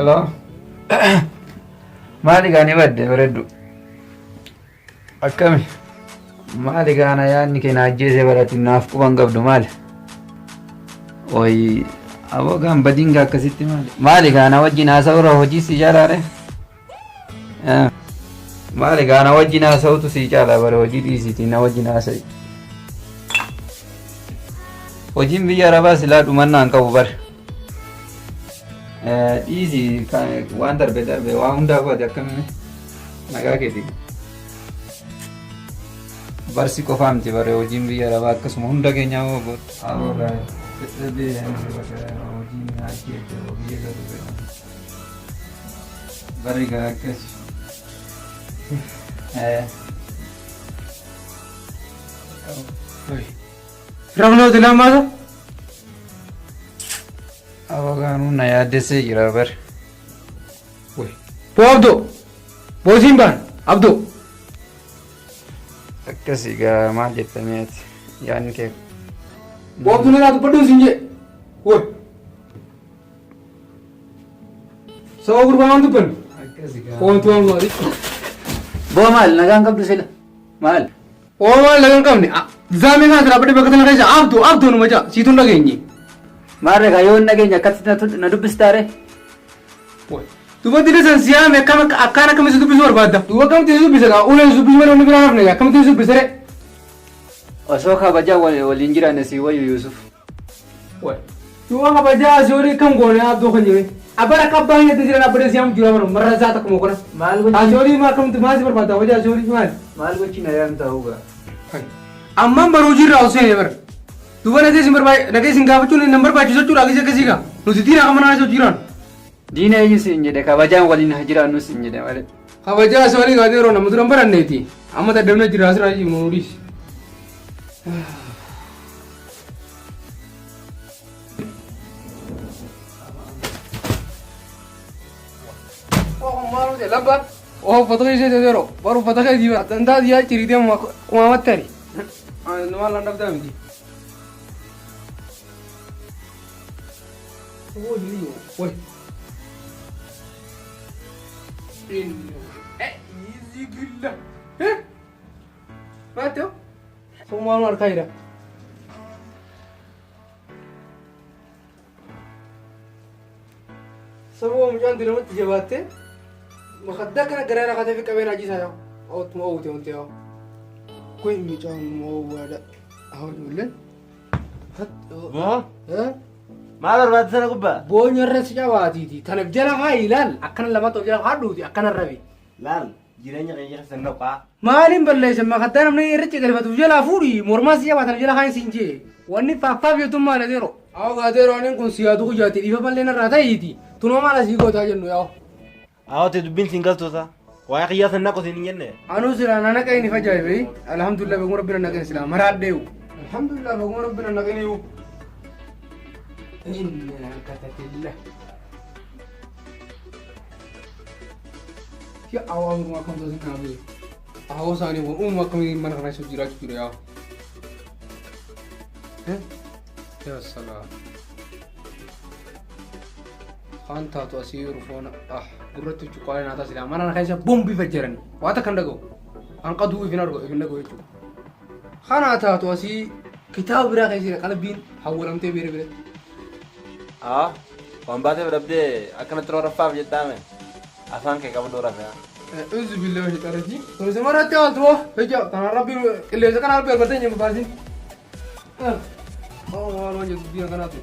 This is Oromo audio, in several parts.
Halo. Maali gaanii badde bareeddu. Akkami? Maali gaana yaadni keenya ajjeesee baratiin naaf quban qabdu maali? Oyi aboo gaan badiinga akkasitti maali? Maali gaana wajjin haasa'urra hojii si jaalaare? Maali gaana wajjin haasa'utu si caalaa bare hojii dhiisiitii na wajjin haasa'i. Hojiin biyya arabaa silaa dhumannaan qabu bare. Dhiisii waan darbe waan hundaa baate akkamii nagaa keetii. Barsi qofaa miti bare hojiin biyya arabaa akkasuma hunda keenyaa hoo gootu. Barri gaa akkas. Ramno dilan maasa? Awagaanuu na yaaddessee jira bare. Bo Abdo, Bo Simban, Abdo. Akkasii gaa maal jettameeti yaadni kee. Bo Abdo nana dubbadhuun siin jee. Woy. Sababa gurbaa waan dubbannu. Akkasii gaa. Oomtu waan maali? Boo maal nagaan qabdu sila maal? Oo maal nagaan qabne. Zaamee kana darbadhee bakka tana keessa Abdo numa jaa siituun dhageenye. Maarree gaa yoo hin dhageenye akkasitti na dubbistaare. Woy. Duba dile siyaame akkana kamisi dubbisu barbaadda. Duba kamti dubbise gaa uleen dubbisu malee wanni biraa hafne gaa kamti dubbisere. Osoo kabajaa waliin jiraanne si wayyu Yusuf. Woy. Duba kabajaa asii olii kam goone Abdoo kan jiru. Abara kabbaan yatti jiran abbadee siyaam jira mana marra isaa takka mokona. Maal gochi? Asii olii maa kamti maasi barbaadda kabajaa asii olii maali? Maal gochi na yaam ta'uu gaa. Amman baruu jirra osoo bara. Duba nageessin gaafachuun hin barbaachisu jechuudha akkasii gaa. Nuti diina qabanaa isa jiran. Diina eenyu siin jedhe kabajaan waliin haa jiraannu siin jedhe malee. Kabajaa asii olii gaatee yeroo nama duran baranneeti. Amma daddabna jira asirraa jiru nuudis. Labba. Oh foto keessa yeroo baru foto keessa jiru dandaa diyaa ciritee uumamatti ari. Nama landa bitaa miti. Oh jiriyo. Woi. Easy gilla. Mateo. Somaal markaa jira. Saboo mucaan dinamatti jabaatte. Makadda kana garaa rakatee fi qabeen ajisaa yaa. Ootuma oowwite wanti yaa. Kun mucaan oowwaadha. Haa ijoolleen. Moo? Maal barbaadde sana gubbaa? Boonyarra si cabaatiiti. Tanaaf jala haa ilaal. Akkana lamatti of jala haadhuuti. Akkana rabi. Laal jireenya keenya sanna qaa. Maaliin balleessa makaddaa namni irratti galfatuuf jalaa fuudhi. Mormaa si cabaa tanaaf jala haa siin jee. Wanni faaffaaf yeetummaa dhateero. Haa gaateero anin kun siyaatu kujaati. Dhiifa ballee narraa ta'iiti. Tunoo maal asii gootaa jennu yaa. Aawwate dubbiin siin galtoota. Waa qiyyaa sanna qotiin hin jenne. Anuu silaa na naqee ni fajaa'ibe. Alhamdulillah beekuma rabbina naqeen silaa maraadheewu. Alhamdulillah beekuma rabbina naqeeniyu. Inna katatillah. Ya awal rumah kamu tadi nabi. Awal sani pun kami mana kena suci rajuk juga ya. Ya salah. Hanta tu asyik rufona. Gurra tu cukai nata sila. Mana nak kaya bombi fajaran. Wata kan dago. Angka dua final dago itu. Kana tu asyik kita berapa kaya sila. Kalau bin hawalam te bere. Waan baatee fudhabdee akkanatti roora faaf jettaame afaan kee qaba doora fe'a. Uzu billee hojii qarajii. Kun sama irratti haaltu hoo? Hojii kana rabbi qilleensa kana rabbi argatee nyaamu baasin. Waan waan jedhu biyya kanaatu.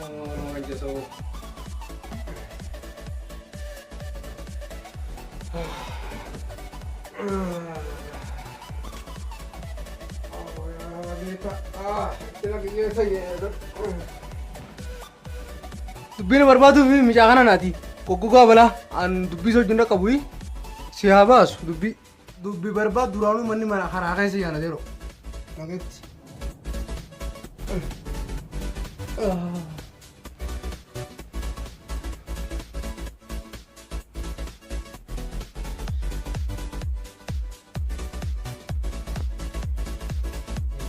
Waan jedhu. Dubbiin barbaadu fi mucaa kana naati. Goggogaa balaa an dubbii sochoon qabu si haa baasu dubbii barbaadu duraanuu manni mana karaa keessa yaana yeroo. Nageetti.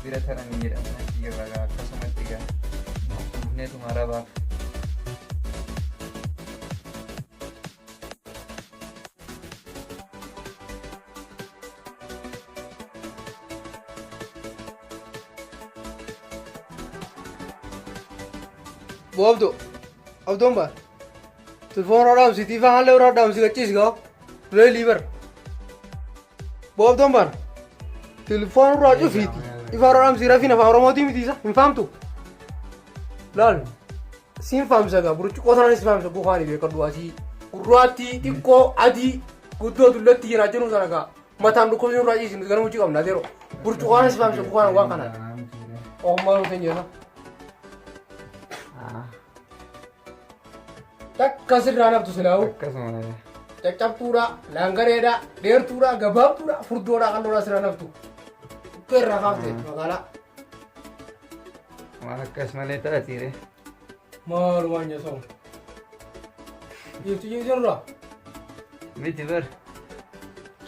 Bira taran jedhama akkasumatti gaa Buufnee tumaaraa baaf. Boobdo abdoon baar telefoon raadhaamsitii faan haallee raadhaamsi gachiis gaa lee liibar boobdoon baar telefoon irraa cufiiti ifaa raadhaamsi rafiin afaan oromootii mitiisa hin faamtu laal siin faamsa gaa burcuqqoo sanaanis faamsa buufaanii beekadhu asii gurraattii xiqqoo adii guddoo dullatti jiraa jiru sana gaa mataan dhukkubsi irraa ciisin gara mucii qabna adeero burcuqqoo sanaanis faamsa buufaan waan kanaa oommaa nuti hin jenna. Takka sirraa naftu silaawu. Akkasuma. Caccabtuudha, laangareedha, dheertuudha, gabaabtuudha, furdoodha qalloodha sirraa naftu. Dhukkee irraa kaafte magaalaa. Waan akkas malee taatiire. Maalumaan nyaatamu. Jirtu jirurraa. Miti bar.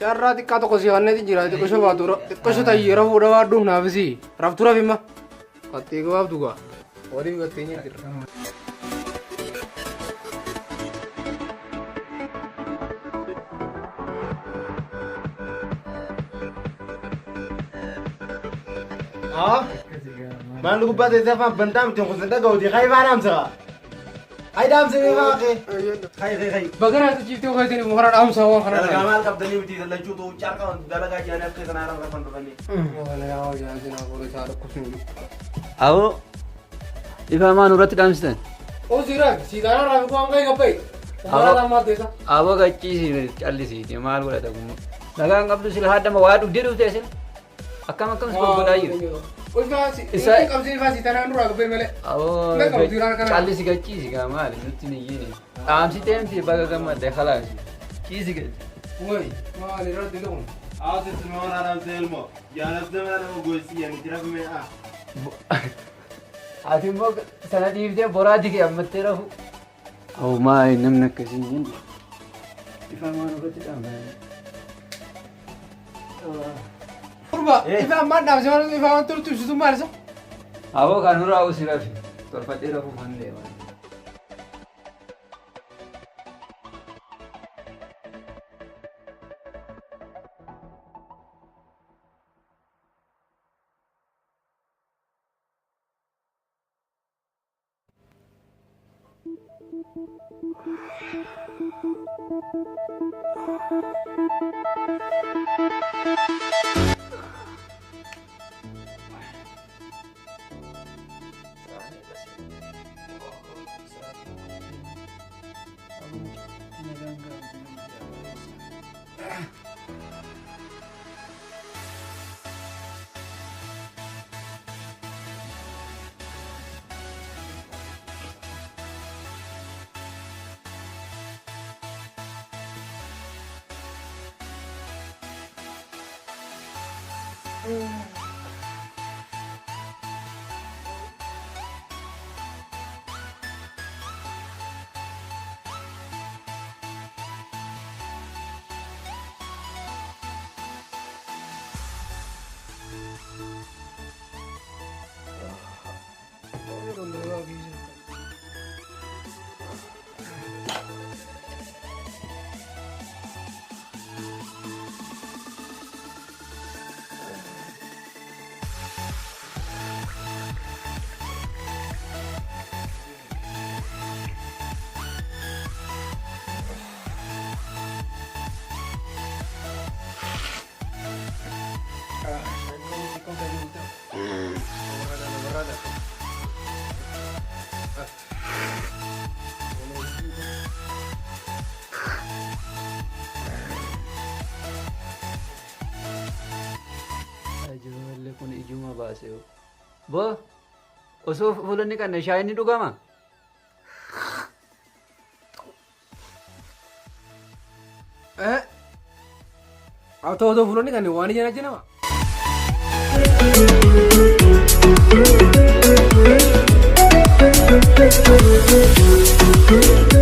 Carraa xiqqaa tokko si wanneeti jira xiqqoo shabaatu xiqqoo tayyee rafuudha waadduuf naafisi raftu rafimma. Qattee gabaabtu gaa. Waliif gattee nyaatira. Malu gubat itu apa bentam tu khusus dah kau di kai mana amsa? Kai dam sini apa? Kai. Bagaimana tu cerita kau ini muharat am sawang Kalau kerana. kamal kap tadi mesti dalam cuci ucar kau dalam gaji anak ke sana orang kapan kapan ni. Wala yaw jangan sini aku boleh cari kusum. Awo ifa maan irratti dhaamsitan Oh sirak, si tanah rafi kau angkai ngapai? Muharat amat desa. aboo gachiisi callisiiti maal godhata kun nagaan qabdu sila haadhama waa dhugdee dhuftee sila akkam akkam si godhaa jiru Isa kamsi fasi tanah nurra ngapai mele. aboo Nggak kau tiran kana. callisi gachiisi gaa maali nutti hin iyyiine dhaamsi teemti baga gammadde khalaasi ciisi gachi Woi, maal irra dilun. Awak semua orang selmo. Jangan semua orang gosi yang tidak punya. ati immoo sana dhiiftee boraati kee ammattee rafu awo maali namni akkasii hin jiru ifa maan irratti dhaamfame Kurba, ifa amat dah macam ifa orang tu situ mana sah? aboo kan nurraa usi rafi tolfadhee rafu kan deeman Ijoollee kun ijuma baasee boo osoo fuulanni kana shaayinni dhugama Atau fulani kan wani jana jana ma. Thank you.